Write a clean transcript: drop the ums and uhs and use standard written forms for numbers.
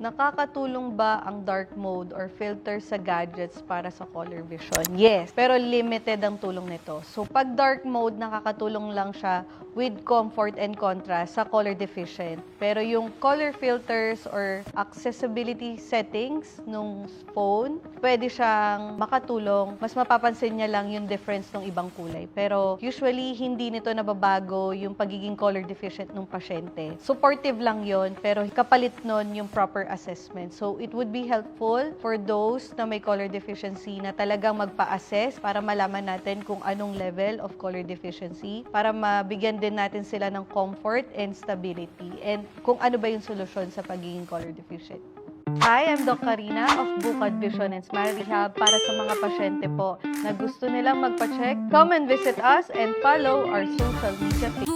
Nakakatulong ba ang dark mode or filter sa gadgets para sa color vision? Yes, pero limited ang tulong nito. So, pag dark mode, nakakatulong lang siya with comfort and contrast sa color deficient. Pero yung color filters or accessibility settings nung phone, pwede siyang makatulong. Mas mapapansin niya lang yung difference ng ibang kulay. Pero usually, hindi nito nababago yung pagiging color deficient ng pasyente. Supportive lang yon, pero kapalit nun yung proper assessment. So, it would be helpful for those na may color deficiency na talagang magpa-assess para malaman natin kung anong level of color deficiency para mabigyan din natin sila ng comfort and stability and kung ano ba yung solusyon sa pagiging color deficient. Hi, I'm Doc Karina of Bukad Vision and Smile Rehab para sa mga pasyente po na gusto nilang magpa-check. Come and visit us and follow our social media pages.